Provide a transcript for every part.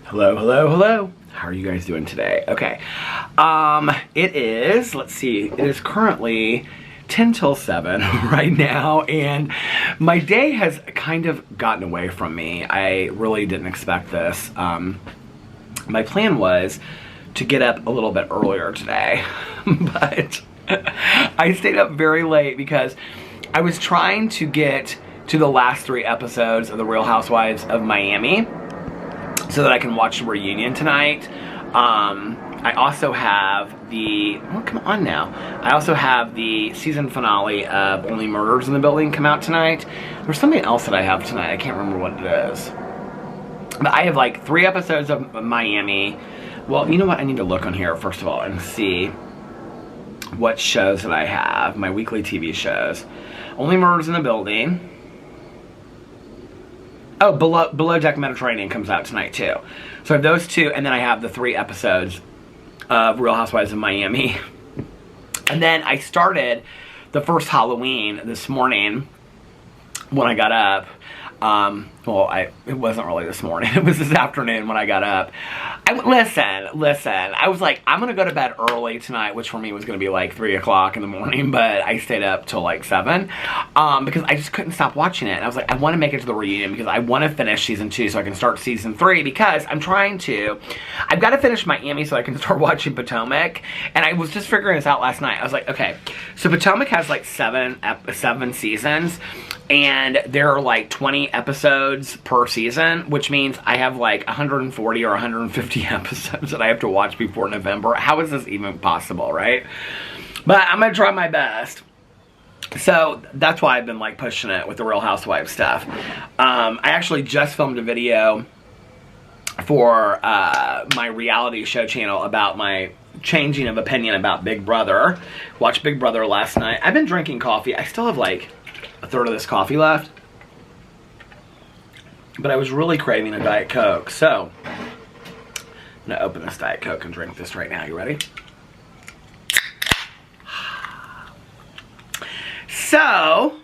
Hello, hello, hello. How are you guys doing today? Okay. It is, let's see, it is currently 10 till 7 right now, and my day has kind of gotten away from me. I really didn't expect this. My plan was to get up a little bit earlier today, but I stayed up very late because I was trying to get to the last 3 episodes of The Real Housewives of Miami so that I can watch the reunion tonight. I also have oh, come on now. I also have the season finale of Only Murders in the Building come out tonight. There's something else that I have tonight. I can't remember what it is. But I have like 3 episodes of Miami. Well, you know what? I need to look on here first of all and see what shows that I have. My weekly TV shows. Only Murders in the Building. Oh, Below Deck Mediterranean comes out tonight too. So I have those 2, and then I have the 3 episodes of Real Housewives of Miami. And then I started the first Halloween this morning when I got up. It wasn't really this morning. It was this afternoon when I got up. Listen. I was like, I'm going to go to bed early tonight, which for me was going to be like 3 o'clock in the morning, but I stayed up till like 7 because I just couldn't stop watching it. And I was like, I want to make it to the reunion because I want to finish season 2 so I can start season 3 because I've got to finish Miami so I can start watching Potomac. And I was just figuring this out last night. I was like, okay, so Potomac has like 7 seasons. And there are like 20 episodes per season, which means I have like 140 or 150 episodes that I have to watch before November. How is this even possible, right? But I'm going to try my best. So that's why I've been like pushing it with the Real Housewives stuff. I actually just filmed a video for my reality show channel about my changing of opinion about Big Brother. Watched Big Brother last night. I've been drinking coffee. I still have like a third of this coffee left, but I was really craving a Diet Coke, so I'm gonna open this Diet Coke and drink this right now. You ready? So,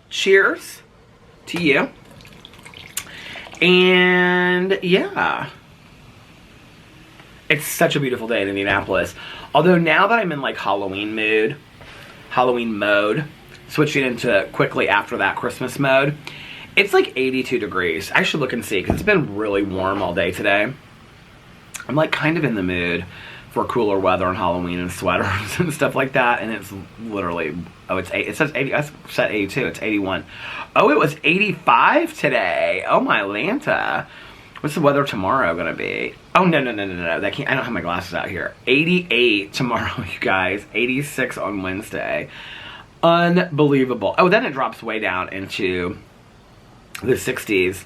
cheers to you. And yeah, it's such a beautiful day in Indianapolis. Although now that I'm in like Halloween mode, switching into quickly after that Christmas mode, it's like 82 degrees. I should look and see because it's been really warm all day today. I'm like kind of in the mood for cooler weather and Halloween and sweaters and stuff like that. And it's literally, it says 80, I said 82, it's 81. Oh, it was 85 today. Oh my Lanta. What's the weather tomorrow gonna be? Oh, no. That can't, I don't have my glasses out here. 88 tomorrow, you guys. 86 on Wednesday. Unbelievable. Oh, then it drops way down into the 60s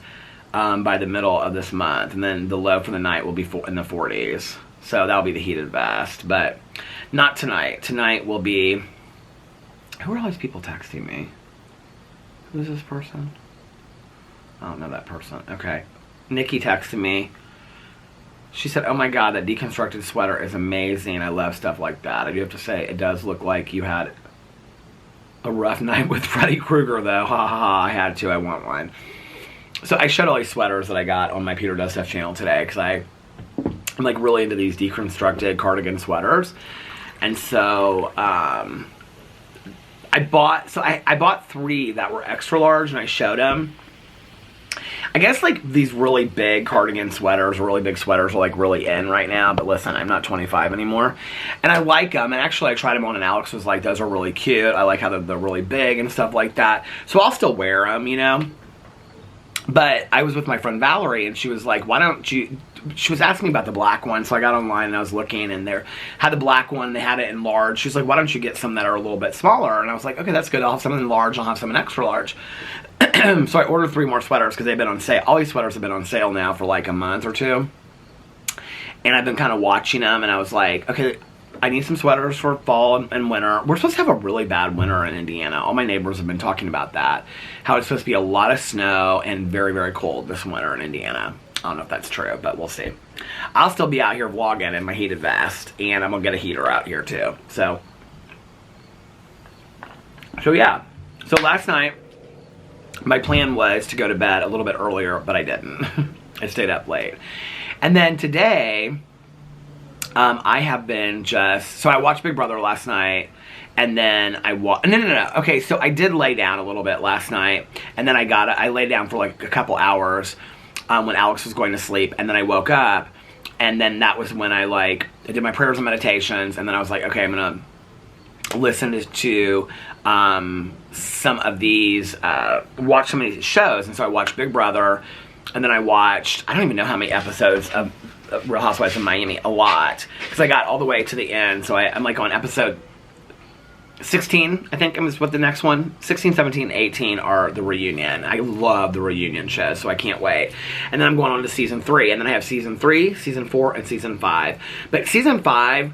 by the middle of this month. And then the low for the night will be in the 40s. So that'll be the heated vest. But not tonight. Tonight will be... Who are all these people texting me? Who's this person? I don't know that person. Okay. Nikki texted me. She said, oh my god, that deconstructed sweater is amazing. I love stuff like that. I do have to say, it does look like you had a rough night with Freddy Krueger, though. Ha ha ha, I had to. I want one. So I showed all these sweaters that I got on my Peter Does Stuff channel today because I'm like really into these deconstructed cardigan sweaters. And so I bought 3 that were extra large and I showed them. I guess like these really big cardigan sweaters, really big sweaters are like really in right now, but listen, I'm not 25 anymore. And I like them, and actually I tried them on and Alex was like, those are really cute. I like how they're really big and stuff like that. So I'll still wear them, you know. But I was with my friend Valerie and she was like, she was asking me about the black one, so I got online and I was looking and they had the black one, they had it in large. She's like, why don't you get some that are a little bit smaller? And I was like, okay, that's good. I'll have some in large, I'll have some in extra large. So I ordered 3 more sweaters because they've been on sale. All these sweaters have been on sale now for like a month or 2. And I've been kind of watching them and I was like, okay, I need some sweaters for fall and winter. We're supposed to have a really bad winter in Indiana. All my neighbors have been talking about that. How it's supposed to be a lot of snow and very, very cold this winter in Indiana. I don't know if that's true, but we'll see. I'll still be out here vlogging in my heated vest. And I'm going to get a heater out here too. So yeah. So last night, my plan was to go to bed a little bit earlier, but I didn't. I stayed up late. And then today, I have been so I watched Big Brother last night, and then no. Okay, so I did lay down a little bit last night, and then I laid down for like a couple hours when Alex was going to sleep, and then I woke up, and then that was when I did my prayers and meditations, and then I was like, okay, I'm gonna listen to some of these, watch some of these shows. And so I watched Big Brother, and then I don't even know how many episodes of Real Housewives of Miami, a lot, because I got all the way to the end. So I'm like on episode 16, I think is what the next one, 16, 17, 18 are the reunion. I love the reunion shows, so I can't wait. And then I'm going on to season 3, and then I have season 3, season 4, and season 5. But season 5,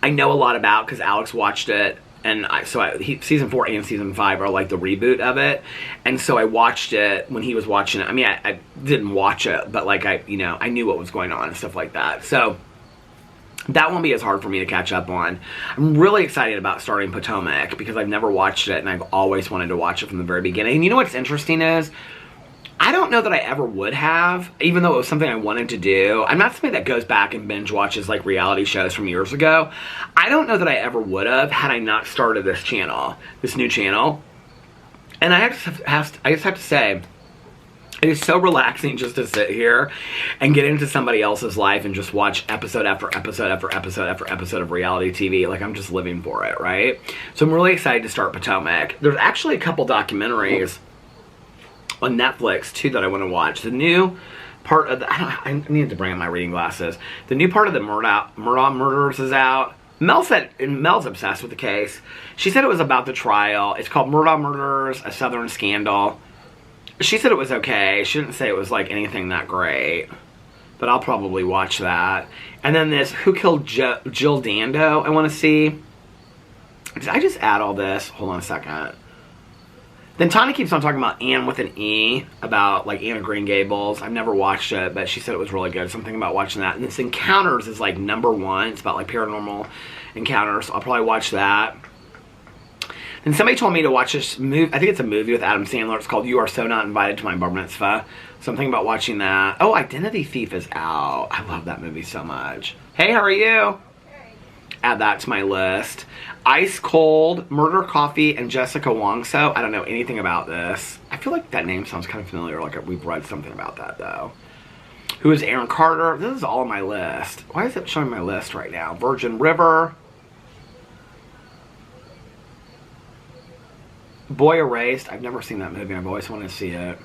I know a lot about because Alex watched it, and season 4 and season 5 are like the reboot of it, and so I watched it when he was watching it. I mean, I didn't watch it, but like I knew what was going on and stuff like that. So that won't be as hard for me to catch up on. I'm really excited about starting Potomac because I've never watched it, and I've always wanted to watch it from the very beginning. And you know what's interesting is, I don't know that I ever would have, even though it was something I wanted to do. I'm not somebody that goes back and binge watches like reality shows from years ago. I don't know that I ever would have had I not started this channel, this new channel. And I just have to say, it is so relaxing just to sit here and get into somebody else's life and just watch episode after episode after episode after episode of reality TV. Like, I'm just living for it, right? So I'm really excited to start Potomac. There's actually a couple documentaries on Netflix too that I want to watch. The new part of I need to bring in my reading glasses. The new part of the Murdaugh murders is out. Mel's obsessed with the case. She said it was about the trial. It's called Murdaugh Murders, A Southern Scandal. She said it was okay. She didn't say it was like anything that great, but I'll probably watch that. And then this Who Killed Jill Dando, I want to see. Did I just add all this? Hold on a second. Then Tanya keeps on talking about Anne with an E, about like Anne of Green Gables. I've never watched it, but she said it was really good. Something about watching that. And this Encounters is like #1. It's about like paranormal encounters. So I'll probably watch that. Then somebody told me to watch this movie. I think it's a movie with Adam Sandler. It's called You Are So Not Invited to My Bar Mitzvah. Something about watching that. Oh, Identity Thief is out. I love that movie so much. Hey, how are you? Add that to my list. Ice Cold, Murder Coffee, and Jessica Wong. So I don't know anything about this. I feel like that name sounds kind of familiar. Like we've read something about that though. Who is Aaron Carter? This is all on my list. Why is it showing my list right now? Virgin River. Boy Erased. I've never seen that movie. I've always wanted to see it.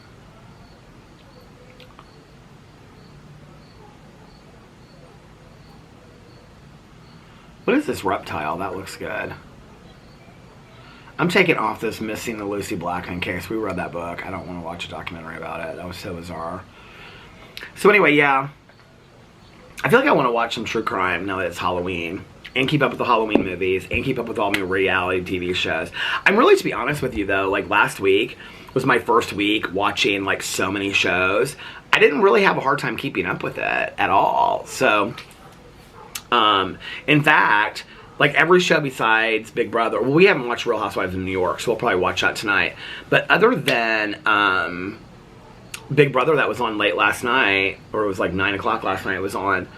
What is this reptile? That looks good. I'm taking off this Missing the Lucy Black in case we read that book. I don't want to watch a documentary about it. That was so bizarre. So anyway, yeah. I feel like I want to watch some true crime now that it's Halloween. And keep up with the Halloween movies. And keep up with all my reality TV shows. I'm really, to be honest with you though, like last week was my first week watching like so many shows. I didn't really have a hard time keeping up with it at all. So in fact, like every show besides Big Brother, well, we haven't watched Real Housewives of New York, so we'll probably watch that tonight. But other than Big Brother that was on late last night, or it was like 9 o'clock last night it was on,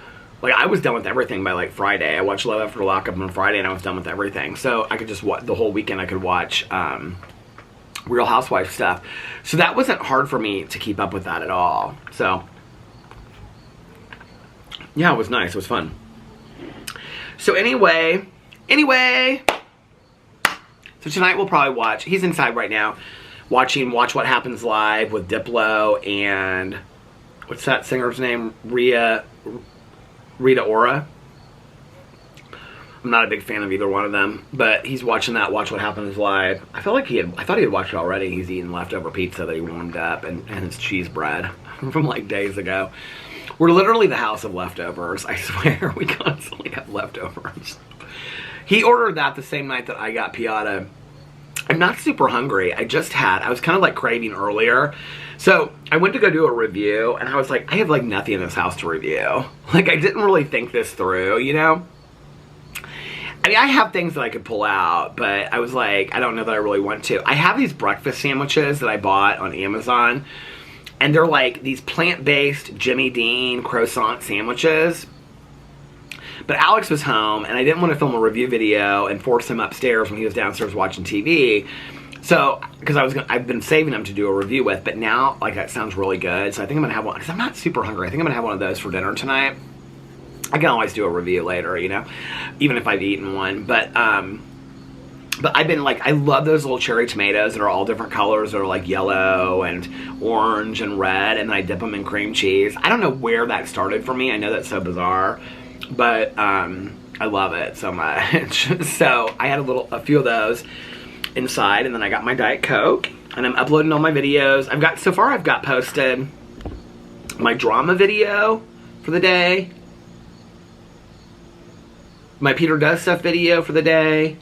like I was done with everything by like Friday. I watched Love After Lockup on Friday and I was done with everything. So I could just watch, the whole weekend I could watch Real Housewives stuff. So that wasn't hard for me to keep up with that at all. So yeah, it was nice, it was fun. So anyway, so tonight we'll probably watch, he's inside right now, watching Watch What Happens Live with Diplo and, what's that singer's name? Rita Ora. I'm not a big fan of either one of them, but he's watching that Watch What Happens Live. I feel like I thought he had watched it already. He's eating leftover pizza that he warmed up and his cheese bread from like days ago. We're literally the house of leftovers. I swear, we constantly have leftovers. He ordered that the same night that I got piata. I'm not super hungry. I was kind of like craving earlier. So I went to go do a review and I was like, I have like nothing in this house to review. Like I didn't really think this through, you know? I mean, I have things that I could pull out, but I was like, I don't know that I really want to. I have these breakfast sandwiches that I bought on Amazon. And they're like these plant-based Jimmy Dean croissant sandwiches. But Alex was home, and I didn't want to film a review video and force him upstairs when he was downstairs watching TV. So, because I've been saving him to do a review with, but now, like, that sounds really good. So I think I'm going to have one, because I'm not super hungry. I think I'm going to have one of those for dinner tonight. I can always do a review later, you know, even if I've eaten one. But I've been, like, I love those little cherry tomatoes that are all different colors. That are, like, yellow and orange and red, and then I dip them in cream cheese. I don't know where that started for me. I know that's so bizarre, but I love it so much. So I had a few of those inside, and then I got my Diet Coke, and I'm uploading all my videos. So far I've got posted my drama video for the day, my Peter Does Stuff video for the day,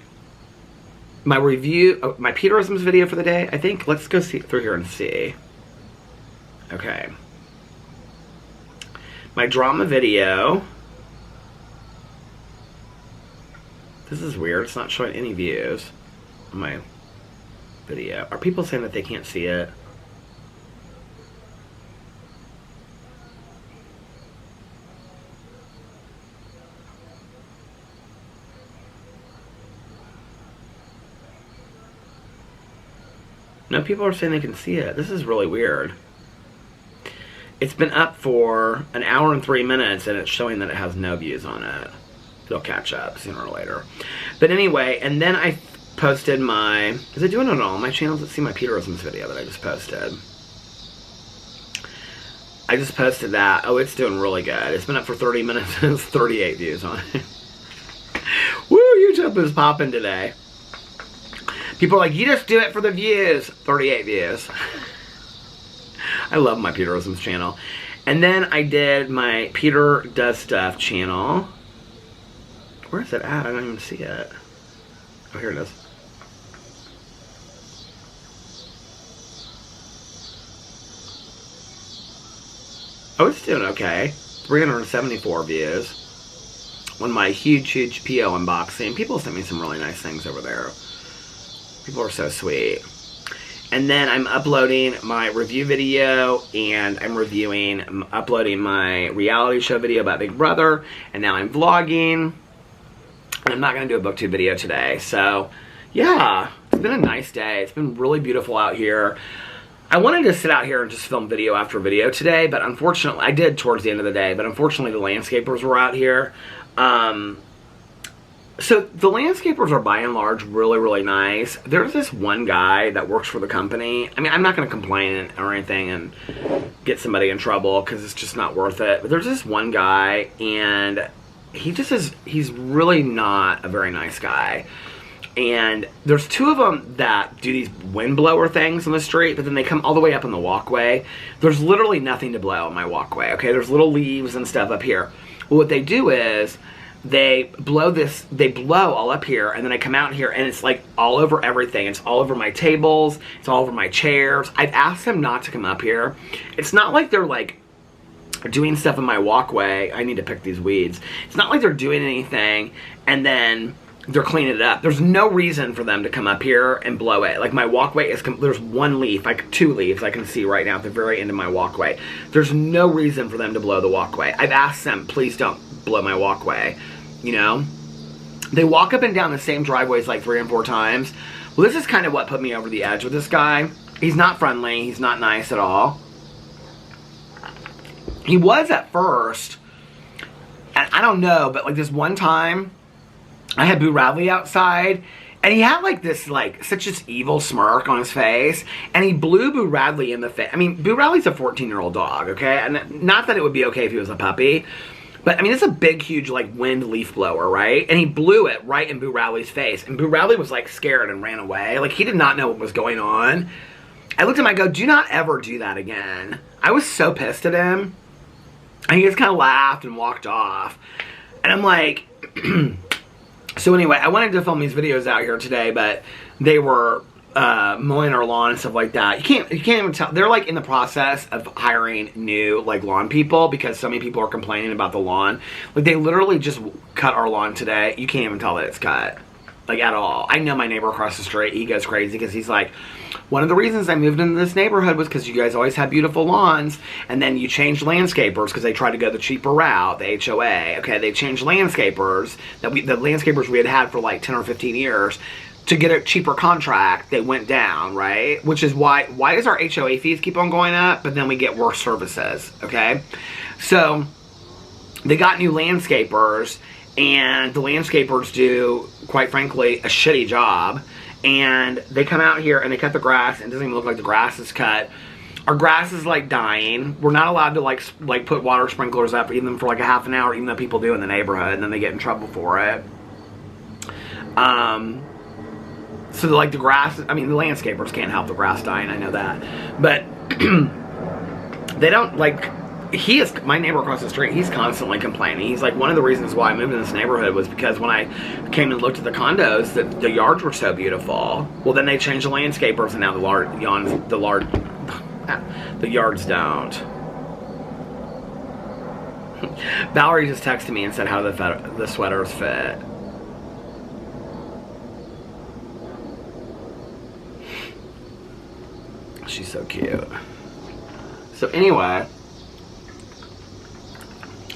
my review, my Peterisms video for the day, I think. Let's go through here and see. Okay. My drama video. This is weird. It's not showing any views on my video. Are people saying that they can't see it? No, people are saying they can see it. This is really weird. It's been up for an hour and 3 minutes, and it's showing that it has no views on it. They'll catch up sooner or later. But anyway, and then I posted my... Is it doing it on all my channels? Let's see my Peterisms video that I just posted. I just posted that. Oh, it's doing really good. It's been up for 30 minutes and it's 38 views on it. Woo, YouTube is popping today. People are like, you just do it for the views. 38 views. I love my Peterisms channel. And then I did my Peter Does Stuff channel. Where is it at? I don't even see it. Oh, here it is. Oh, it's doing okay. 374 views. On my huge PO unboxing. People sent me some really nice things over there. People are so sweet. And then I'm uploading my review video, and I'm uploading my reality show video about Big Brother, and now I'm vlogging. And I'm not going to do a booktube video today. So, yeah, it's been a nice day. It's been really beautiful out here. I wanted to sit out here and just film video after video today, but unfortunately, I did towards the end of the day, but unfortunately the landscapers were out here. So the landscapers are by and large really, really nice. There's this one guy that works for the company. I mean, I'm not going to complain or anything and get somebody in trouble because it's just not worth it. But there's this one guy, and he's really not a very nice guy. And there's two of them that do these windblower things on the street, but then they come all the way up on the walkway. There's literally nothing to blow on my walkway, okay? There's little leaves and stuff up here. Well, what they do is they blow all up here, and then I come out here, and it's like all over everything. It's all over my tables. It's all over my chairs. I've asked them not to come up here. It's not like they're like doing stuff in my walkway. I need to pick these weeds. It's not like they're doing anything, and then they're cleaning it up. There's no reason for them to come up here and blow it. Like, my walkway is, there's one leaf, like 2 leaves I can see right now at the very end of my walkway. There's no reason for them to blow the walkway. I've asked them, please don't blow my walkway, you know? They walk up and down the same driveways like 3 and 4 times. Well, this is kind of what put me over the edge with this guy. He's not friendly. He's not nice at all. He was at first, and I don't know, but like this one time, I had Boo Radley outside, and he had like this, like, such this evil smirk on his face, and he blew Boo Radley in the face. I mean, Boo Radley's a 14-year-old dog, okay? And not that it would be okay if he was a puppy, but I mean, it's a big, huge, like, wind leaf blower, right? And he blew it right in Boo Radley's face, and Boo Radley was, like, scared and ran away. Like, he did not know what was going on. I looked at him, I go, do not ever do that again. I was so pissed at him, and he just kind of laughed and walked off. And I'm like... So anyway, I wanted to film these videos out here today, but they were mowing our lawn and stuff like that. You can't even tell. They're like in the process of hiring new like lawn people because so many people are complaining about the lawn. Like, they literally just cut our lawn today. You can't even tell that it's cut. Like, at all. I know my neighbor across the street, he goes crazy because he's like, one of the reasons I moved into this neighborhood was because you guys always had beautiful lawns, and then you changed landscapers because they tried to go the cheaper route, the HOA. Okay, they changed landscapers, the landscapers we had had for like 10 or 15 years, to get a cheaper contract. They went down, right? Which is why does our HOA fees keep on going up, but then we get worse services, okay? So, they got new landscapers, and the landscapers do, quite frankly, a shitty job. And they come out here and they cut the grass, and it doesn't even look like the grass is cut. Our grass is like dying. We're not allowed to like put water sprinklers up even for like a half an hour, even though people do in the neighborhood, and then they get in trouble for it. So like the grass, I mean, the landscapers can't help the grass dying, I know that. But they don't like, my neighbor across the street, he's constantly complaining. He's like, one of the reasons why I moved in this neighborhood was because when I came and looked at the condos, that the yards were so beautiful. Well, then they changed the landscapers, and now the yards don't. Valerie just texted me and said how the sweaters fit. She's so cute. So anyway,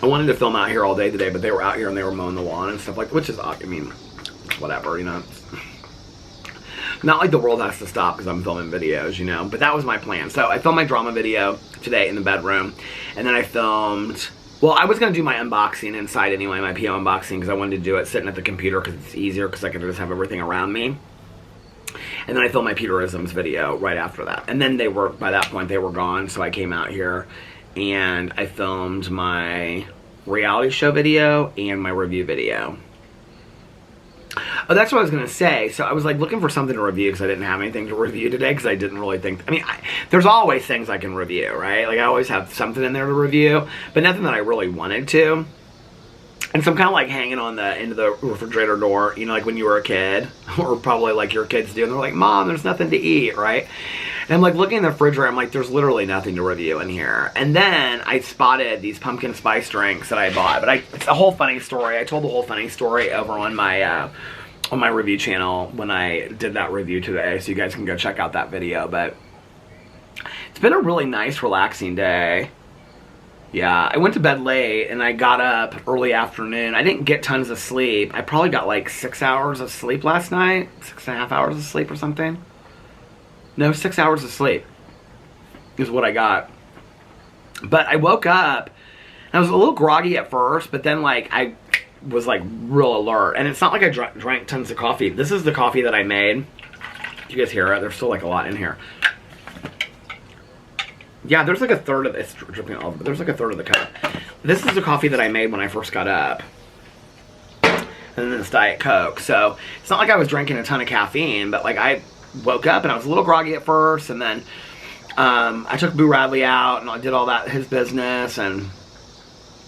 I wanted to film out here all day today, but they were out here and they were mowing the lawn and stuff like that, which is, I mean, whatever, you know. Not like the world has to stop because I'm filming videos, you know, but that was my plan. So I filmed my drama video today in the bedroom, and then I filmed, well, I was going to do my unboxing inside anyway, my PM unboxing, because I wanted to do it sitting at the computer because it's easier because I could just have everything around me. And then I filmed my Peterisms video right after that. And then by that point, they were gone, so I came out here and I filmed my reality show video and my review video. Oh, that's what I was going to say. So I was like looking for something to review because I didn't have anything to review today because I didn't really think, I mean, there's always things I can review, right? Like I always have something in there to review, but nothing that I really wanted to. And so I'm kind of like hanging on the end of the refrigerator door, you know, like when you were a kid, or probably like your kids do, and they're like, Mom, there's nothing to eat, right? And I'm like looking in the refrigerator, I'm like, there's literally nothing to review in here. And then I spotted these pumpkin spice drinks that I bought, but it's a whole funny story. I told the whole funny story over on my review channel when I did that review today, so you guys can go check out that video. But it's been a really nice, relaxing day. Yeah, I went to bed late and I got up early afternoon. I didn't get tons of sleep. I probably got like 6 hours of sleep last night. 6.5 hours of sleep or something. No, 6 hours of sleep is what I got. But I woke up and I was a little groggy at first, but then like I was like real alert. And it's not like I drank tons of coffee. This is the coffee that I made. You guys hear it? There's still like a lot in here. Yeah, there's like a third of it's dripping all over, but there's like a third of the cup. This is the coffee that I made when I first got up. And then this Diet Coke. So it's not like I was drinking a ton of caffeine, but like I woke up and I was a little groggy at first, and then I took Boo Radley out and I did all that, his business, and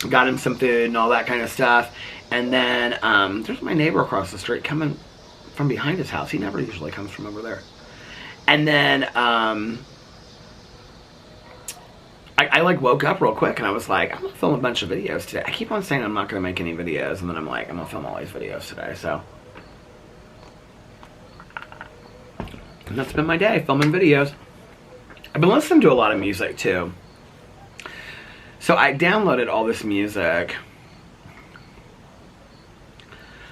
got him some food and all that kind of stuff. And then there's my neighbor across the street coming from behind his house. He never usually comes from over there. And then I like woke up real quick and I was like, I'm gonna film a bunch of videos today. I keep on saying I'm not gonna make any videos, and then I'm like, I'm gonna film all these videos today. So, and that's been my day, filming videos. I've been listening to a lot of music too. So I downloaded all this music,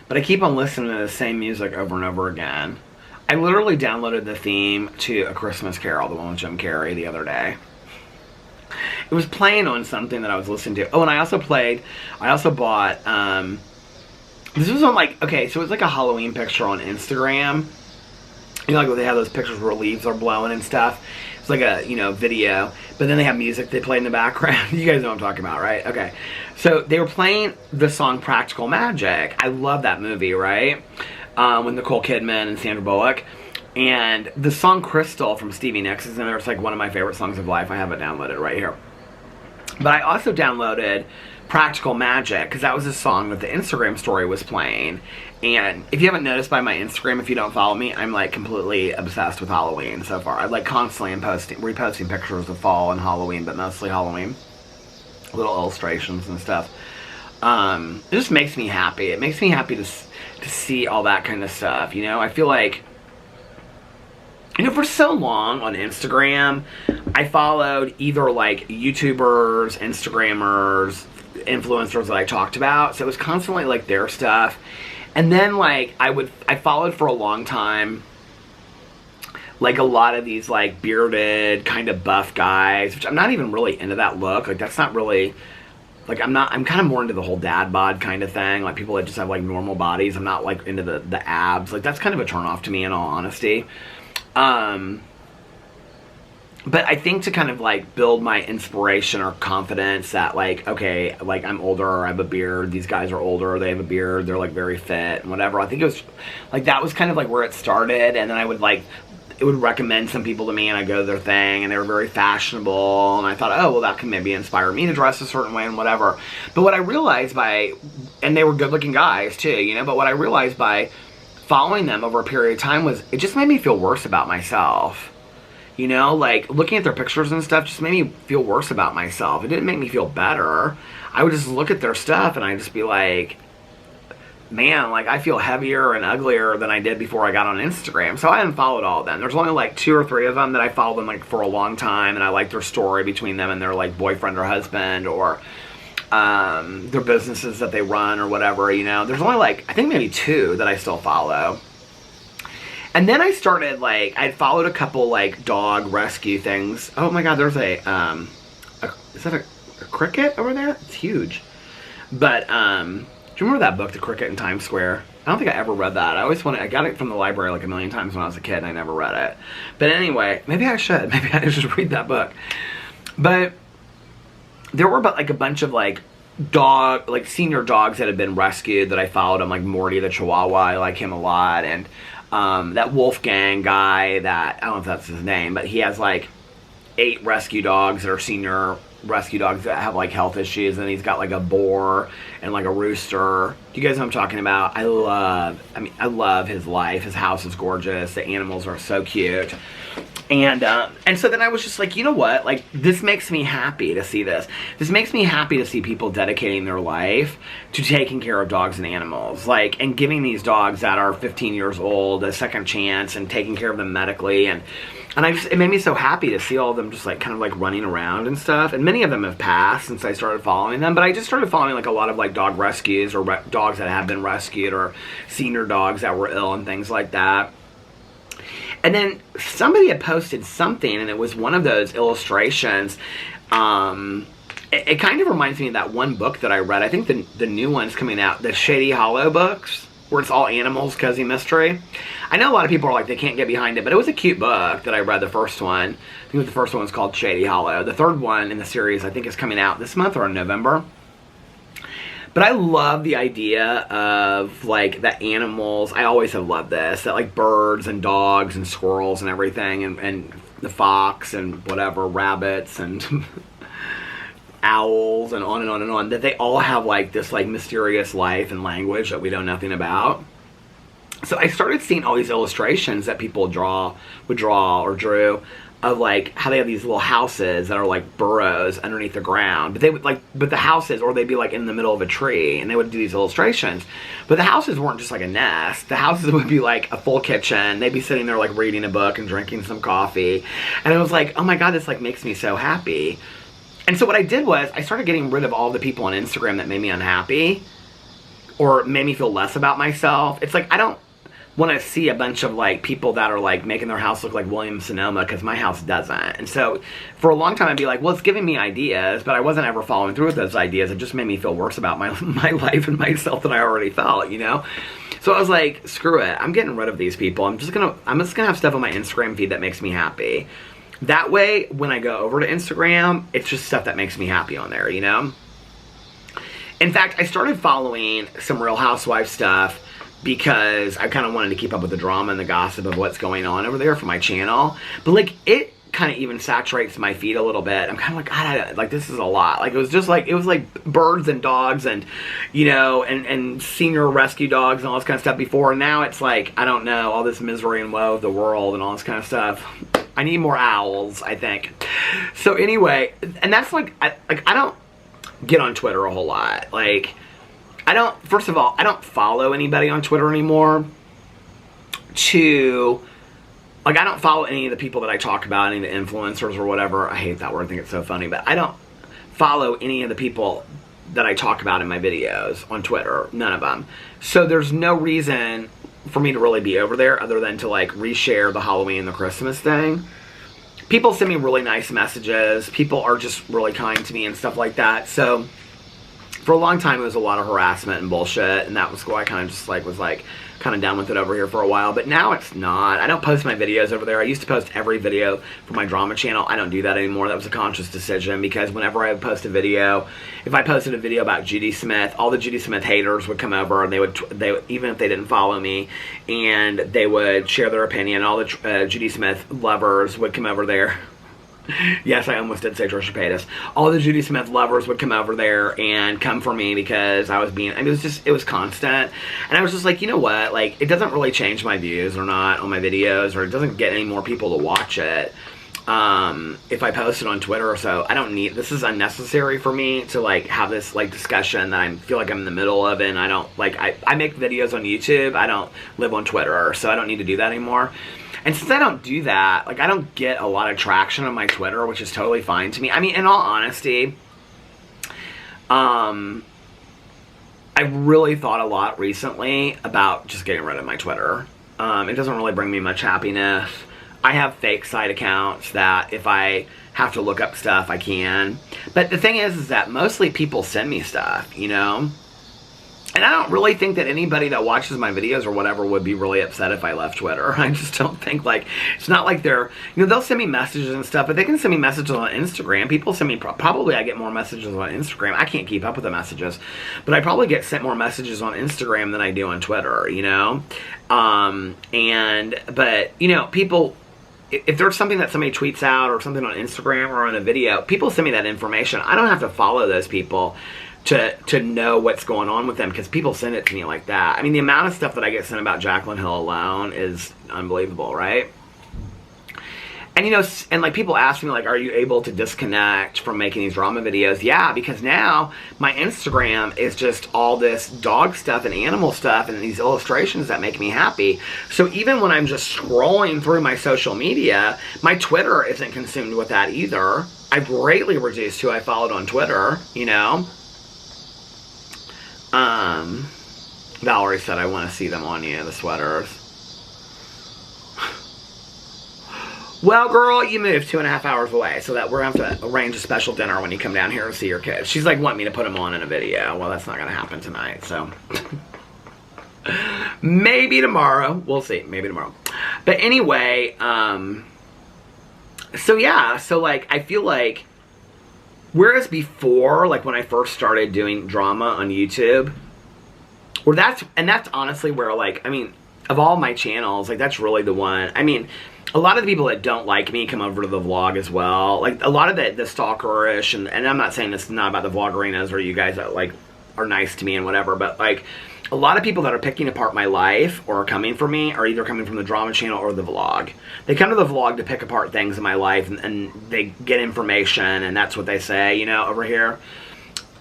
but I keep on listening to the same music over and over again. I literally downloaded the theme to A Christmas Carol, the one with Jim Carrey, the other day. It was playing on something that I was listening to. Oh, and I also bought, this was on like, okay, so it was like a Halloween picture on Instagram. You know, like when they have those pictures where leaves are blowing and stuff. It's like a, you know, video. But then they have music they play in the background. You guys know what I'm talking about, right? Okay. So they were playing the song Practical Magic. I love that movie, right? With Nicole Kidman and Sandra Bullock. And the song Crystal from Stevie Nicks is in there. It's like one of my favorite songs of life. I have it downloaded right here. But I also downloaded Practical Magic because that was a song that the Instagram story was playing. And if you haven't noticed by my Instagram, if you don't follow me, I'm like completely obsessed with Halloween so far. I like constantly am reposting pictures of fall and Halloween, but mostly Halloween. Little illustrations and stuff. It just makes me happy. It makes me happy to see all that kind of stuff, you know? I feel like, you know, for so long on Instagram, I followed either like YouTubers, Instagrammers, influencers that I talked about. So it was constantly like their stuff. And then like I followed for a long time like a lot of these like bearded kind of buff guys, which I'm not even really into that look. Like that's not really, like I'm kind of more into the whole dad bod kind of thing. Like people that just have like normal bodies. I'm not like into the abs. Like that's kind of a turn off to me in all honesty. But I think to kind of like build my inspiration or confidence that like, okay, like I'm older, I have a beard, these guys are older, they have a beard, they're like very fit and whatever. I think it was like, that was kind of like where it started. And then I would like, it would recommend some people to me and I'd go to their thing and they were very fashionable. And I thought, oh, well that can maybe inspire me to dress a certain way and whatever. But what I realized and they were good looking guys too, you know, but what I realized by following them over a period of time was it just made me feel worse about myself. You know, like looking at their pictures and stuff just made me feel worse about myself. It didn't make me feel better. I would just look at their stuff and I'd just be like, man, like I feel heavier and uglier than I did before I got on Instagram. So I unfollowed all of them. There's only like 2 or 3 of them that I followed them like for a long time, and I like their story between them and their like boyfriend or husband or their businesses that they run or whatever, you know. There's only like, I think maybe 2 that I still follow. And then I started like, I'd followed a couple like dog rescue things. Oh my god, there's is that a cricket over there? It's huge. But do you remember that book, The Cricket in Times Square? I don't think I ever read that. I got it from the library like a million times when I was a kid and I never read it. But anyway, maybe I should. Maybe I should read that book. But there were about like a bunch of like senior dogs that had been rescued that I followed. I'm like Morty the Chihuahua, I like him a lot. And that Wolfgang guy that, I don't know if that's his name, but he has like 8 rescue dogs that are senior rescue dogs that have like health issues, and he's got like a boar and like a rooster. Do you guys know what I'm talking about? I love his life. His house is gorgeous. The animals are so cute. And so then I was just like, you know what? Like, this makes me happy to see this. This makes me happy to see people dedicating their life to taking care of dogs and animals. Like, and giving these dogs that are 15 years old a second chance and taking care of them medically. And it made me so happy to see all of them just like kind of like running around and stuff. And many of them have passed since I started following them. But I just started following like a lot of like dog rescues or dogs that have been rescued or senior dogs that were ill and things like that. And then somebody had posted something, and it was one of those illustrations. It kind of reminds me of that one book that I read. I think the new one's coming out, the Shady Hollow books, where it's all animals, cozy mystery. I know a lot of people are like, they can't get behind it, but it was a cute book that I read, the first one. I think the first one was called Shady Hollow. The third one in the series, I think, is coming out this month or in November. But I love the idea of, like, the animals. I always have loved this. That, like, birds and dogs and squirrels and everything. And the fox and whatever, rabbits and owls and on and on and on. That they all have, like, this, like, mysterious life and language that we know nothing about. So I started seeing all these illustrations that people would draw or drew. Of like how they have these little houses that are like burrows underneath the ground, but the houses, or they'd be like in the middle of a tree, and they would do these illustrations. But the houses weren't just like a nest. The houses would be like a full kitchen. They'd be sitting there like reading a book and drinking some coffee, and it was like, oh my god, this like makes me so happy. And so what I did was I started getting rid of all the people on Instagram that made me unhappy or made me feel less about myself. It's like I don't want to see a bunch of like people that are like making their house look like Williams-Sonoma, because my house doesn't. And so for a long time I'd be like, well, it's giving me ideas, but I wasn't ever following through with those ideas. It just made me feel worse about my life and myself than I already felt, you know. So I was like, screw it, I'm getting rid of these people. I'm just gonna have stuff on my Instagram feed that makes me happy. That way when I go over to Instagram, it's just stuff that makes me happy on there, you know. In fact, I started following some Real Housewives stuff because I kind of wanted to keep up with the drama and the gossip of what's going on over there for my channel. But like, it kind of even saturates my feed a little bit. I'm kind of like, God, like this is a lot. Like it was like birds and dogs and, you know, and senior rescue dogs and all this kind of stuff before. And now it's like, I don't know, all this misery and woe of the world and all this kind of stuff. I need more owls, I think. So anyway, and that's like, get on Twitter a whole lot. Like, first of all, I don't follow anybody on Twitter anymore. Like, I don't follow any of the people that I talk about, any of the influencers or whatever. I hate that word, I think it's so funny, but I don't follow any of the people that I talk about in my videos on Twitter. None of them. So there's no reason for me to really be over there other than to, like, reshare the Halloween and the Christmas thing. People send me really nice messages. People are just really kind to me and stuff like that. So for a long time, it was a lot of harassment and bullshit, and that was why I kind of just, like, was, like, kind of done with it over here for a while. But now it's not. I don't post my videos over there. I used to post every video for my drama channel. I don't do that anymore. That was a conscious decision, because whenever I would post a video, if I posted a video about Judy Smith, all the Judy Smith haters would come over, and they would even if they didn't follow me, and they would share their opinion. All the Judy Smith lovers would come over there. Yes, I almost did say Trisha Paytas. All the Judy Smith lovers would come over there and come for me because I was being, I mean, it was constant. And I was just like, you know what? Like, it doesn't really change my views or not on my videos, or it doesn't get any more people to watch it. If I post it on Twitter or so, I don't need, this is unnecessary for me to, like, have this, like, discussion that I feel like I'm in the middle of, and I don't, like, I make videos on YouTube. I don't live on Twitter, so I don't need to do that anymore. And since I don't do that, like, I don't get a lot of traction on my Twitter, which is totally fine to me. I mean, in all honesty, I really thought a lot recently about just getting rid of my Twitter. It doesn't really bring me much happiness. I have fake site accounts that if I have to look up stuff, I can. But the thing is that mostly people send me stuff, you know? And I don't really think that anybody that watches my videos or whatever would be really upset if I left Twitter. I just don't think, like, it's not like they're, you know, they'll send me messages and stuff, but they can send me messages on Instagram. People send me, probably I get more messages on Instagram. I can't keep up with the messages, but I probably get sent more messages on Instagram than I do on Twitter, you know? But, you know, people, if there's something that somebody tweets out or something on Instagram or on a video, people send me that information. I don't have to follow those people to know what's going on with them, because people send it to me like that. I mean, the amount of stuff that I get sent about Jaclyn Hill alone is unbelievable, right? And, you know, and, like, people ask me, like, are you able to disconnect from making these drama videos? Yeah, because now my Instagram is just all this dog stuff and animal stuff and these illustrations that make me happy. So even when I'm just scrolling through my social media, my Twitter isn't consumed with that either. I've greatly reduced who I followed on Twitter, you know? Valerie said, I want to see them on you, the sweaters. Well, girl, you moved 2.5 hours away, so that we're going to have to arrange a special dinner when you come down here to see your kids. She's like, want me to put them on in a video. Well, that's not going to happen tonight, so. Maybe tomorrow. We'll see. Maybe tomorrow. But anyway, so yeah, so, like, I feel like, whereas before, like, when I first started doing drama on YouTube, or that's honestly where, like, I mean, of all my channels, like, that's really the one. I mean, a lot of the people that don't like me come over to the vlog as well. Like, a lot of the stalkerish, and I'm not saying this is not about the vloggerinas or you guys that, like, are nice to me and whatever, but, like, a lot of people that are picking apart my life or are coming for me are either coming from the drama channel or the vlog. They come to the vlog to pick apart things in my life, and they get information, and that's what they say, you know, over here.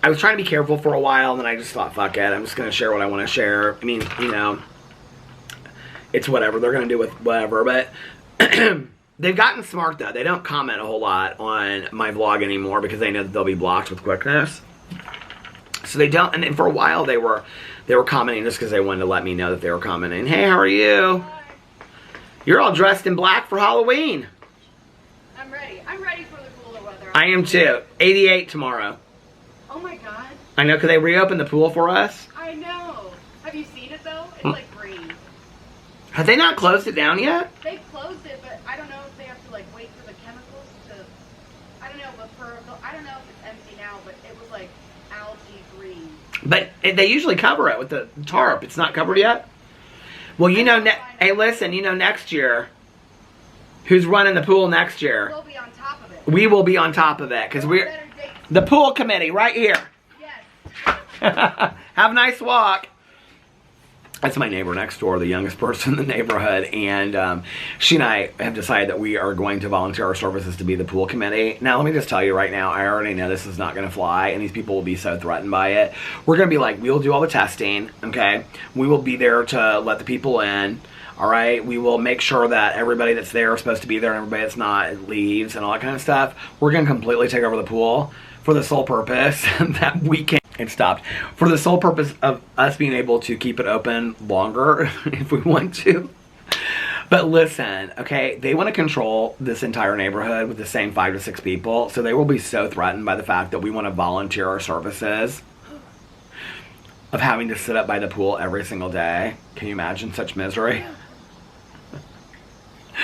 I was trying to be careful for a while, and then I just thought, fuck it, I'm just going to share what I want to share. I mean, you know, it's whatever. They're going to do with whatever, but they've gotten smart, though. They don't comment a whole lot on my vlog anymore because they know that they'll be blocked with quickness. So they don't, and for a while they were commenting just because they wanted to let me know that they were commenting. Hey, how are you? Hi. You're all dressed in black for Halloween. I'm ready. I'm ready for the cooler weather. I am too. 88 tomorrow. Oh my god. I know, because they reopened the pool for us. I know. Have you seen it though? It's like green. Have they not closed it down yet? They closed it, but I don't know if they have to, like, wait for the chemicals to, I don't know, but I don't know if it's empty now, but it was like algae green. But they usually cover it with the tarp. It's not covered yet? Well, you know, hey, listen, you know, next year, who's running the pool next year? We'll be on top of it. We will be on top of it, because we're the pool committee right here. Yes. Have a nice walk. That's my neighbor next door, the youngest person in the neighborhood, and she and I have decided that we are going to volunteer our services to be the pool committee. Now, let me just tell you right now, I already know this is not going to fly, and these people will be so threatened by it. We're going to be like, we'll do all the testing, okay? We will be there to let the people in, all right? We will make sure that everybody that's there is supposed to be there, and everybody that's not leaves, and all that kind of stuff. We're going to completely take over the pool for the sole purpose that we can. It stopped. For the sole purpose of us being able to keep it open longer if we want to. But listen, okay, they want to control this entire neighborhood with the same 5 to 6 people, so they will be so threatened by the fact that we want to volunteer our services of having to sit up by the pool every single day. Can you imagine such misery?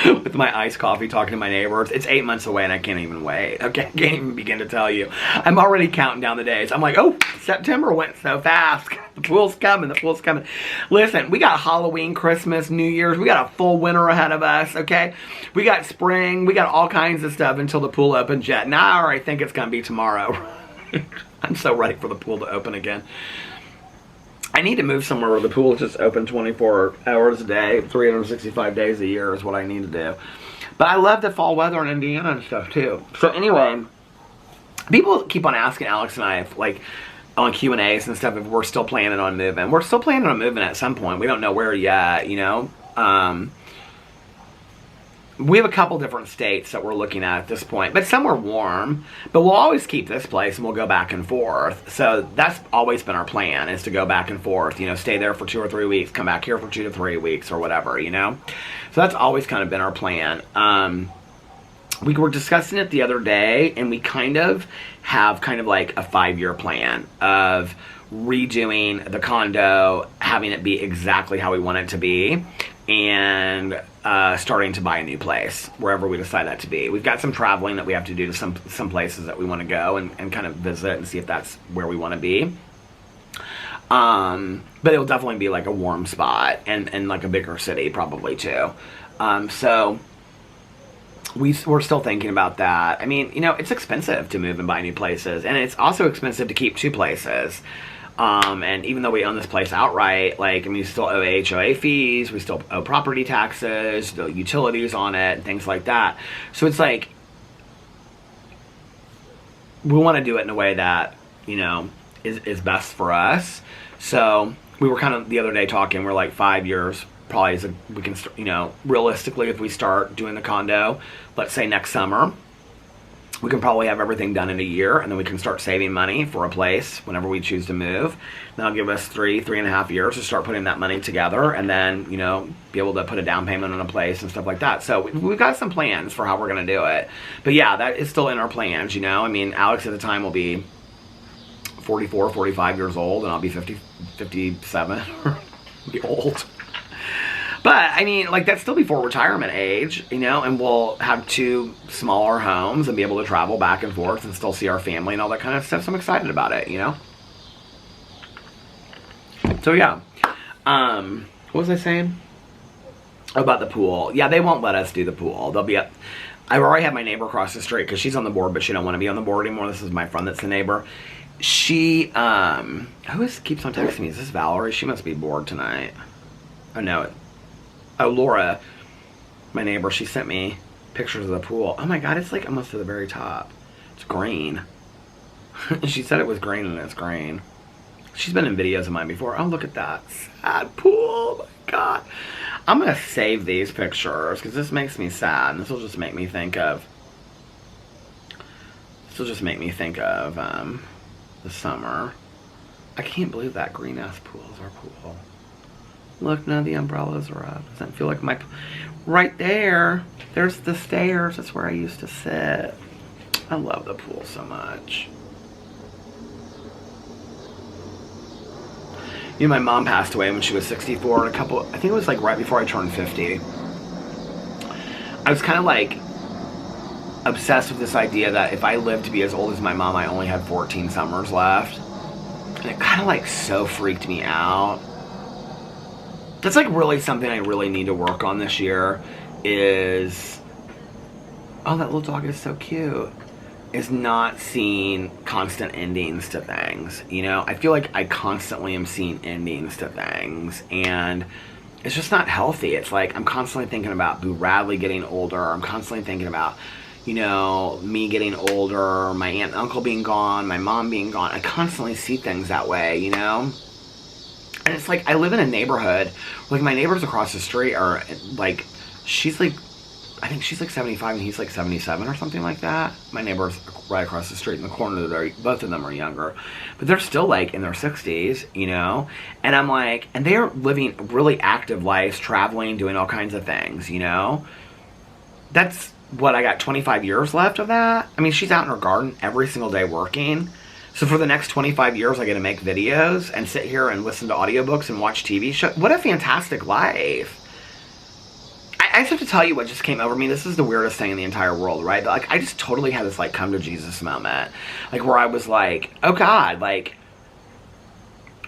With my iced coffee, talking to my neighbors. It's 8 months away and I can't even wait. Okay, I can't even begin to tell you. I'm already counting down the days. I'm like, oh, September went so fast. The pool's coming, the pool's coming. Listen, we got Halloween, Christmas, New Year's. We got a full winter ahead of us, okay? We got spring. We got all kinds of stuff until the pool opens yet. Now I already think it's going to be tomorrow. I'm so ready for the pool to open again. I need to move somewhere where the pool is just open 24 hours a day, 365 days a year is what I need to do. But I love the fall weather in Indiana and stuff too. So anyway, people keep on asking Alex and I if, like, on Q&As and stuff, if we're still planning on moving. We're still planning on moving at some point. We don't know where yet, you know. We have a couple different states that we're looking at this point, but some are warm. But we'll always keep this place and we'll go back and forth. So that's always been our plan, is to go back and forth, you know, stay there for 2 or 3 weeks, come back here for 2 to 3 weeks or whatever, you know. So that's always kind of been our plan. We were discussing it the other day, and we kind of have kind of like a 5-year plan of redoing the condo, having it be exactly how we want it to be, and starting to buy a new place wherever we decide that to be. We've got some traveling that we have to do to some places that we want to go and kind of visit and see if that's where we want to be. But it'll definitely be like a warm spot and like a bigger city probably too. So we're still thinking about that. I mean, you know, it's expensive to move and buy new places, and it's also expensive to keep 2 places. And even though we own this place outright, like, I mean, we still owe HOA fees, we still owe property taxes, the utilities on it, and things like that. So it's like, we want to do it in a way that, you know, is best for us. So we were kind of the other day talking, we're like 5 years probably is we can, you know, realistically, if we start doing the condo, let's say next summer, we can probably have everything done in a year, and then we can start saving money for a place whenever we choose to move. That'll give us 3.5 years to start putting that money together, and then, you know, be able to put a down payment on a place and stuff like that. So we've got some plans for how we're going to do it. But yeah, that is still in our plans, you know. I mean, Alex at the time will be 44, 45 years old, and I'll be 57. Be old. But, I mean, like, that's still before retirement age, you know, and we'll have 2 smaller homes and be able to travel back and forth and still see our family and all that kind of stuff. So I'm excited about it, you know. So, yeah. What was I saying? About the pool. Yeah, they won't let us do the pool. They'll be up. I've already had my neighbor across the street, because she's on the board, but she don't want to be on the board anymore. This is my friend that's the neighbor. She, keeps on texting me? Is this Valerie? She must be bored tonight. Oh, no. Oh, Laura, my neighbor, she sent me pictures of the pool. Oh my God, it's like almost to the very top. It's green. She said it was green, and it's green. She's been in videos of mine before. Oh, look at that. Sad pool. Oh my God. I'm going to save these pictures, because this makes me sad. And this will just make me think of, the summer. I can't believe that green-ass pool is our pool. Look, none of the umbrellas are up. Doesn't feel like my... Right there, there's the stairs. That's where I used to sit. I love the pool so much. You know, my mom passed away when she was 64, and I think it was like right before I turned 50. I was kind of like obsessed with this idea that if I lived to be as old as my mom, I only had 14 summers left. And it kind of like so freaked me out. That's like really something I really need to work on this year is... Oh, that little dog is so cute. is not seeing constant endings to things. You know, I feel like I constantly am seeing endings to things, and it's just not healthy. It's like I'm constantly thinking about Boo Radley getting older. I'm constantly thinking about, you know, me getting older, my aunt and uncle being gone, my mom being gone. I constantly see things that way, you know? And it's like, I live in a neighborhood, like, my neighbors across the street are, like, she's like, I think she's like 75 and he's like 77 or something like that. My neighbor's right across the street in the corner, both of them are younger. But they're still like in their 60s, you know? And I'm like, and they're living really active lives, traveling, doing all kinds of things, you know? That's what, I got 25 years left of that? I mean, she's out in her garden every single day working. So for the next 25 years, I get to make videos and sit here and listen to audiobooks and watch TV shows. What a fantastic life. I just have to tell you what just came over me. This is the weirdest thing in the entire world, right? But, like, I just totally had this, like, come to Jesus moment. Like, where I was like, oh, God, like,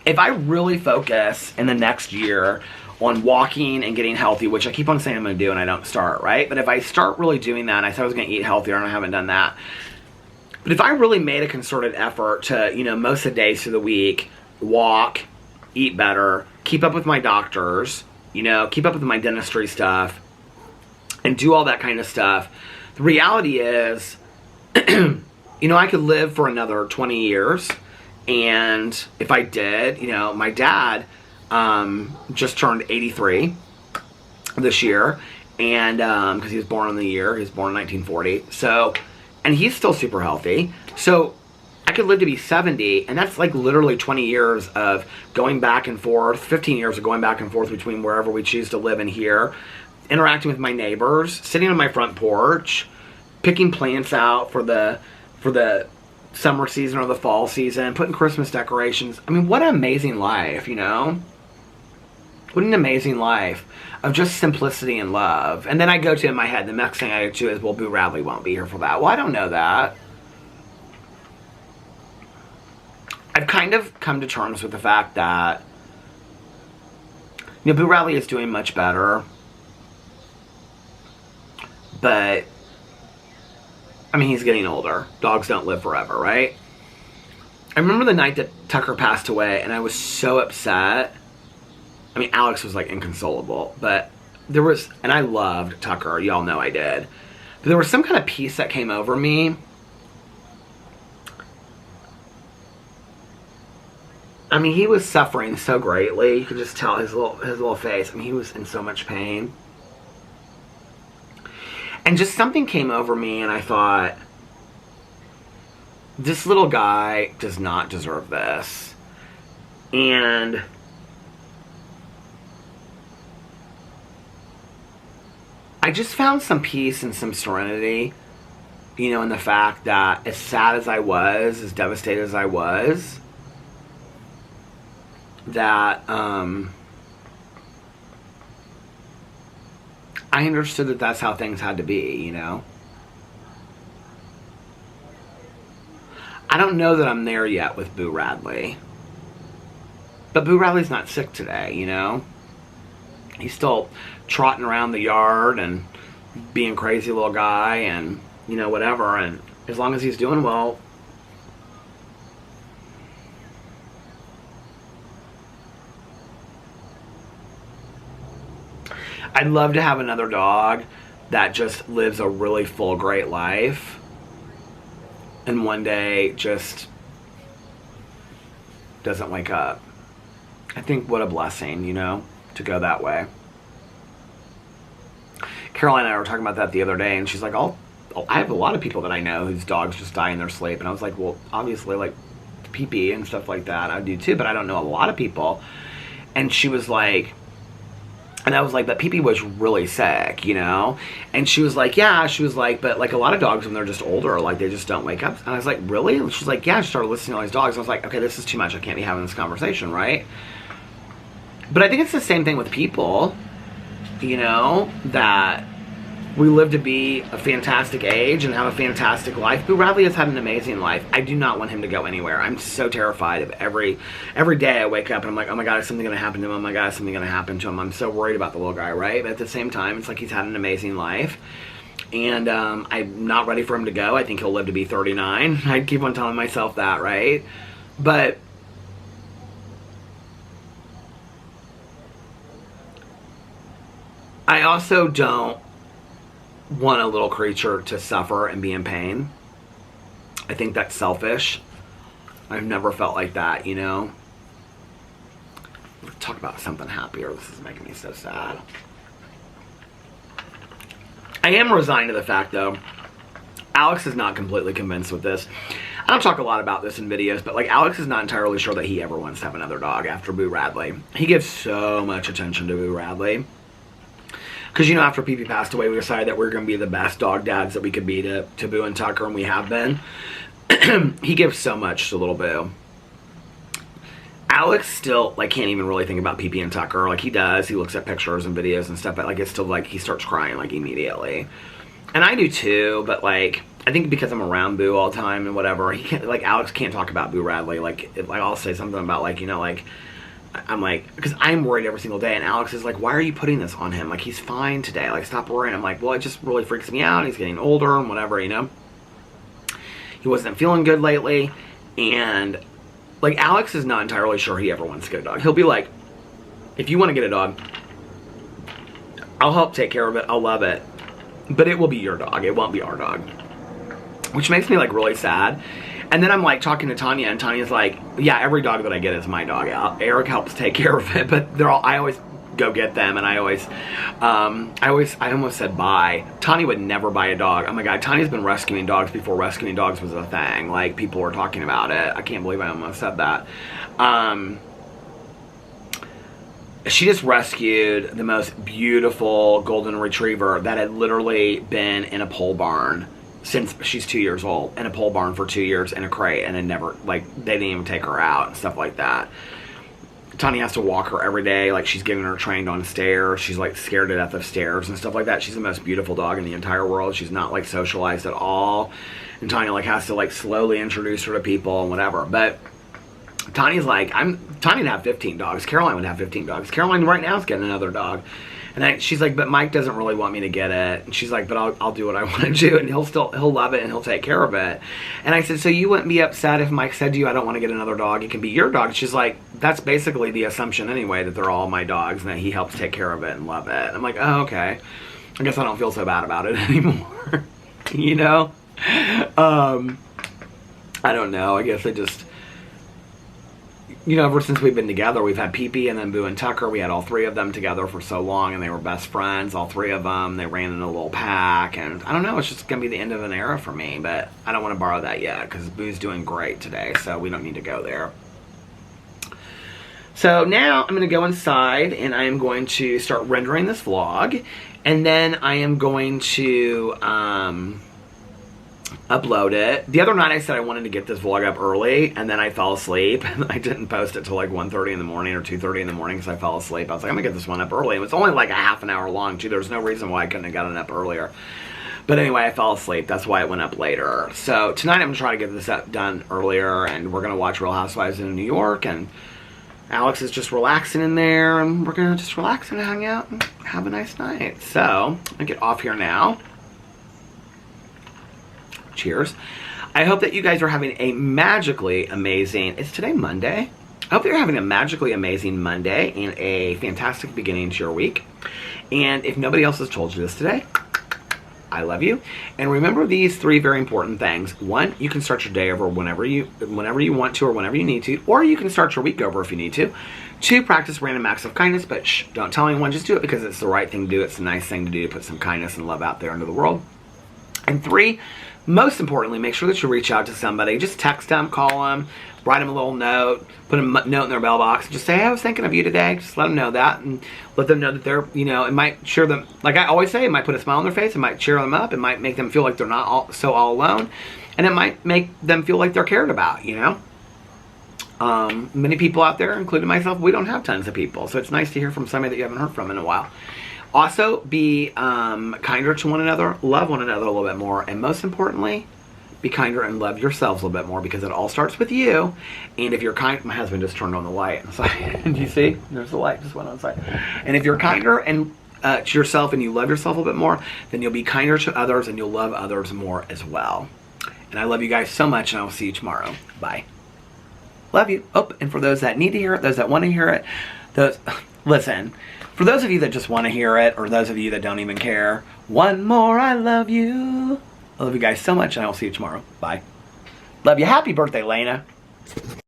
if I really focus in the next year on walking and getting healthy, which I keep on saying I'm going to do and I don't start, right? But if I start really doing that, and I said I was going to eat healthier and I haven't done that. But if I really made a concerted effort to, you know, most of the days through the week, walk, eat better, keep up with my doctors, you know, keep up with my dentistry stuff, and do all that kind of stuff, the reality is, you know, I could live for another 20 years, and if I did, you know, my dad just turned 83 this year, and because he was born in the year, he was born in 1940, so, and he's still super healthy, so I could live to be 70, and that's like literally 20 years of going back and forth, 15 years of going back and forth between wherever we choose to live and here, interacting with my neighbors, sitting on my front porch, picking plants out for the summer season or the fall season, putting Christmas decorations. I mean, what an amazing life, you know? What an amazing life of just simplicity and love. And then I go to, in my head, the next thing I go to is, well, Boo Radley won't be here for that. Well, I don't know that. I've kind of come to terms with the fact that, you know, Boo Radley is doing much better. But, I mean, he's getting older. Dogs don't live forever, right? I remember the night that Tucker passed away, and I was so upset. I mean, Alex was, like, inconsolable. But there was, and I loved Tucker. Y'all know I did. But there was some kind of peace that came over me. I mean, he was suffering so greatly. You could just tell his little face. I mean, he was in so much pain. And just something came over me, and I thought, this little guy does not deserve this. And I just found some peace and some serenity, you know, in the fact that as sad as I was, as devastated as I was, that I understood that that's how things had to be, you know? I don't know that I'm there yet with Boo Radley. But Boo Radley's not sick today, you know? He's still trotting around the yard and being a crazy little guy and, you know, whatever. And as long as he's doing well, I'd love to have another dog that just lives a really full, great life. And one day just doesn't wake up. I think what a blessing, you know, to go that way. Caroline and I were talking about that the other day, and she's like, I have a lot of people that I know whose dogs just die in their sleep. And I was like, well, obviously, like, pee-pee and stuff like that, I do too, but I don't know a lot of people. And she was like, and I was like, but Pee-Pee was really sick, you know? And she was like, yeah, she was like, but like a lot of dogs when they're just older, like they just don't wake up. And I was like, really? And she's like, yeah, she started listening to all these dogs. And I was like, okay, this is too much. I can't be having this conversation, right? But I think it's the same thing with people, you know, that we live to be a fantastic age and have a fantastic life. Boo Radley has had an amazing life. I do not want him to go anywhere. I'm so terrified of every day I wake up and I'm like, oh my God, is something going to happen to him? Oh my God, is something going to happen to him? I'm so worried about the little guy, right? But at the same time, it's like he's had an amazing life. And I'm not ready for him to go. I think he'll live to be 39. I keep on telling myself that, right? But I also don't want a little creature to suffer and be in pain. I think that's selfish. I've never felt like that, you know? Let's talk about something happier. This is making me so sad. I am resigned to the fact, though, Alex is not completely convinced with this. I don't talk a lot about this in videos, but like Alex is not entirely sure that he ever wants to have another dog after Boo Radley. He gives so much attention to Boo Radley. Because, you know, after Pee Pee passed away, we decided that we were going to be the best dog dads that we could be to Boo and Tucker, and we have been. He gives so much to little Boo. Alex still, like, can't even really think about Pee Pee and Tucker. Like, he does. He looks at pictures and videos and stuff, but, like, it's still, like, he starts crying, like, immediately. And I do, too, but, like, I think because I'm around Boo all the time and whatever, he can't, like, Alex can't talk about Boo Radley. Like, I'll say something about, like, you know, like, I'm like, because I'm worried every single day, and Alex is like, why are you putting this on him? Like, he's fine today. Like, stop worrying. I'm like, well, it just really freaks me out. He's getting older and whatever, you know? He wasn't feeling good lately, and, like, Alex is not entirely sure he ever wants to get a dog. He'll be like, if you want to get a dog, I'll help take care of it. I'll love it. But it will be your dog. It won't be our dog. Which makes me, like, really sad. And then I'm, like, talking to Tanya, and Tanya's like, yeah, every dog that I get is my dog. Eric helps take care of it, but I always go get them, and I almost said bye. Tanya would never buy a dog. Oh my God, Tanya's been rescuing dogs before rescuing dogs was a thing. Like, people were talking about it. I can't believe I almost said that. She just rescued the most beautiful golden retriever that had literally been in a pole barn since she's 2 years old, in a pole barn for 2 years in a crate, and it never, like, they didn't even take her out and stuff like that. Tanya has to walk her every day, like, she's getting her trained on stairs. She's, like, scared to death of stairs and stuff like that. She's the most beautiful dog in the entire world. She's not, like, socialized at all, and Tanya, like, has to, like, slowly introduce her to people and whatever. But Tanya's like, Tanya would have 15 dogs. Caroline would have 15 dogs. Caroline right now is getting another dog. And she's like, but Mike doesn't really want me to get it. And she's like, but I'll do what I want to do, and he'll love it, and he'll take care of it. And I said, so you wouldn't be upset if Mike said to you, I don't want to get another dog. It can be your dog. She's like, that's basically the assumption anyway, that they're all my dogs, and that he helps take care of it and love it. And I'm like, oh, okay. I guess I don't feel so bad about it anymore. You know? I don't know. I guess I just... You know, ever since we've been together, we've had Pee Pee and then Boo and Tucker. We had all three of them together for so long, and they were best friends, all three of them. They ran in a little pack, and I don't know, it's just going to be the end of an era for me, but I don't want to borrow that yet, because Boo's doing great today, so we don't need to go there. So now I'm going to go inside, and I am going to start rendering this vlog, and then I am going to upload it. The other night I said I wanted to get this vlog up early, and then I fell asleep, and I didn't post it till like 1:30 in the morning or 2:30 in the morning because I fell asleep. I was like, I'm gonna get this one up early. It was only like a half an hour long too. There's no reason why I couldn't have gotten it up earlier. But anyway, I fell asleep. That's why it went up later. So tonight I'm gonna try to get this up done earlier, and we're gonna watch Real Housewives in New York, and Alex is just relaxing in there, and we're gonna just relax and hang out and have a nice night. So I'm gonna get off here now. Cheers. I hope that you guys are having a magically amazing, is today Monday? I hope that you're having a magically amazing Monday and a fantastic beginning to your week. And if nobody else has told you this today, I love you. And remember these three very important things. One, you can start your day over whenever you want to or whenever you need to, or you can start your week over if you need to. Two, practice random acts of kindness, but shh, don't tell anyone, just do it because it's the right thing to do. It's a nice thing to do to put some kindness and love out there into the world. And three, most importantly, make sure that you reach out to somebody. Just text them, call them, write them a little note, put a note in their mailbox. Just say, hey, I was thinking of you today. Just let them know that, and let them know that they're, you know, it might cheer them. Like I always say, it might put a smile on their face. It might cheer them up. It might make them feel like they're not all alone. And it might make them feel like they're cared about, you know. Many people out there, including myself, we don't have tons of people. So it's nice to hear from somebody that you haven't heard from in a while. Also, be kinder to one another, love one another a little bit more, and most importantly, be kinder and love yourselves a little bit more, because it all starts with you. And if you're kind, my husband just turned on the light. Do you see? There's the light just went on side. And if you're kinder and to yourself and you love yourself a little bit more, then you'll be kinder to others and you'll love others more as well. And I love you guys so much, and I will see you tomorrow. Bye. Love you. Oh, and for those that need to hear it, those that want to hear it, listen, for those of you that just want to hear it, or those of you that don't even care, one more I love you. I love you guys so much, and I will see you tomorrow. Bye. Love you. Happy birthday, Lena.